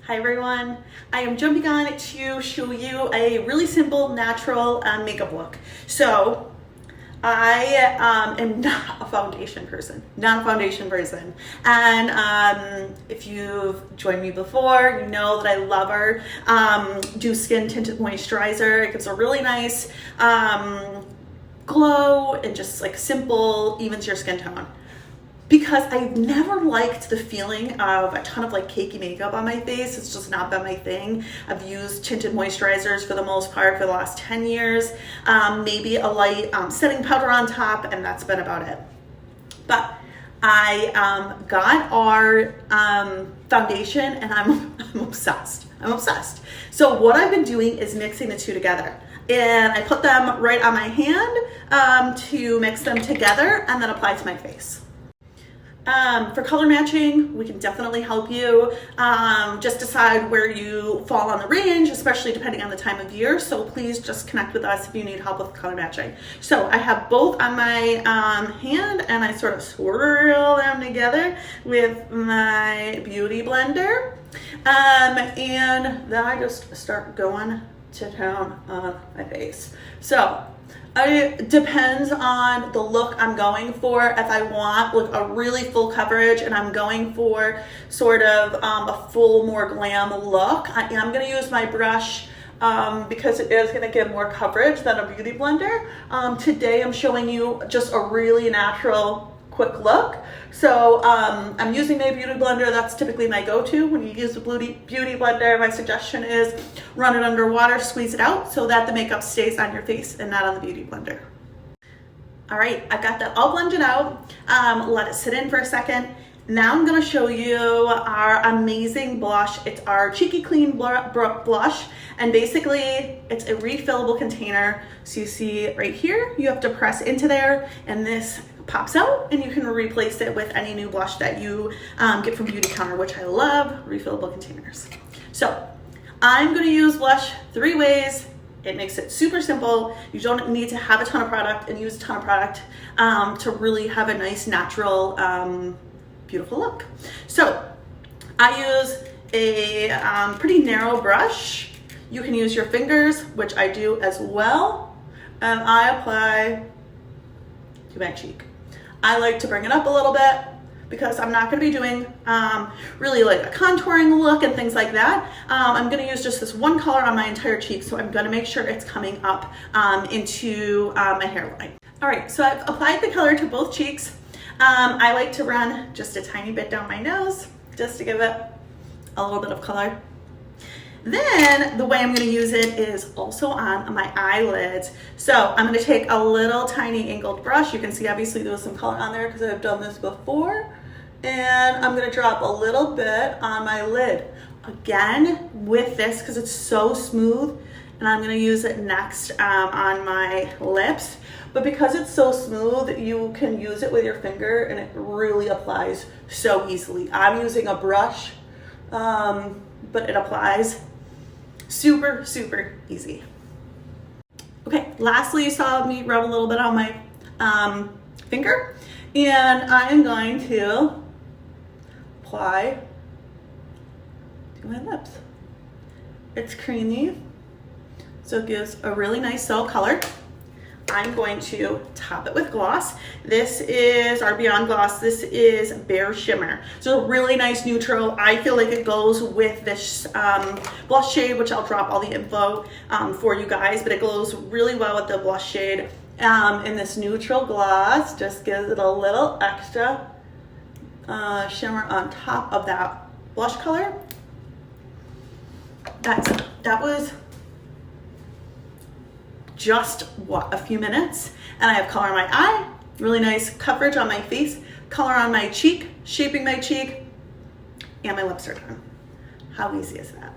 Hi everyone, I am jumping on to show you a really simple natural makeup look. So I am not a foundation person, and if you've joined me before, you know that I love our Dew Skin Tinted Moisturizer. It gives a really nice glow and just like simple, evens your skin tone. Because I've never liked the feeling of a ton of like cakey makeup on my face. It's just not been my thing. I've used tinted moisturizers for the most part for the last 10 years. Maybe a light setting powder on top, and that's been about it. But I got our foundation and I'm obsessed. I'm obsessed. So what I've been doing is mixing the two together. And I put them right on my hand to mix them together and then apply to my face. For color matching, we can definitely help you just decide where you fall on the range, especially depending on the time of year. So please just connect with us if you need help with color matching. So I have both on my hand, and I sort of swirl them together with my beauty blender. And then I just start going to town on my face. So it depends on the look I'm going for. If I want like a really full coverage and I'm going for sort of a full, more glam look, I am going to use my brush because it is going to give more coverage than a beauty blender. Today I'm showing you just a really natural, quick look. So I'm using my beauty blender. That's typically my go-to. When you use the beauty blender, my suggestion is run it under water, squeeze it out so that the makeup stays on your face and not on the beauty blender. All right, I've got that all blended out. Let it sit in for a second. Now I'm gonna show you our amazing blush. It's our Cheeky Clean blush, and basically it's a refillable container. So you see right here, you have to press into there, and this pops out, and you can replace it with any new blush that you get from Beautycounter, which I love, refillable containers. So I'm gonna use blush 3 ways. It makes it super simple. You don't need to have a ton of product and use a ton of product to really have a nice, natural, beautiful look. So I use a pretty narrow brush. You can use your fingers, which I do as well, and I apply to my cheek. I like to bring it up a little bit because I'm not going to be doing really like a contouring look and things like that. I'm going to use just this one color on my entire cheek, so I'm going to make sure it's coming up into my hairline. All right, so I've applied the color to both cheeks. I like to run just a tiny bit down my nose just to give it a little bit of color. Then the way I'm going to use it is also on my eyelids. So I'm going to take a little tiny angled brush. You can see obviously there was some color on there because I've done this before. And I'm going to drop a little bit on my lid. Again, with this because it's so smooth. And I'm going to use it next on my lips. But because it's so smooth, you can use it with your finger and it really applies so easily. I'm using a brush, but it applies super, super easy. Okay, lastly, you saw me rub a little bit on my finger, and I am going to apply to my lips. It's creamy, so it gives a really nice subtle color. I'm going to top it with gloss. This is our Beyond Gloss. This is Bare Shimmer. So a really nice neutral. I feel like it goes with this blush shade, which I'll drop all the info for you guys, but it goes really well with the blush shade. And this neutral gloss just gives it a little extra shimmer on top of that blush color. That was just what, a few minutes, and I have color on my eye, really nice coverage on my face, color on my cheek, shaping my cheek, and my lips are done. How easy is that?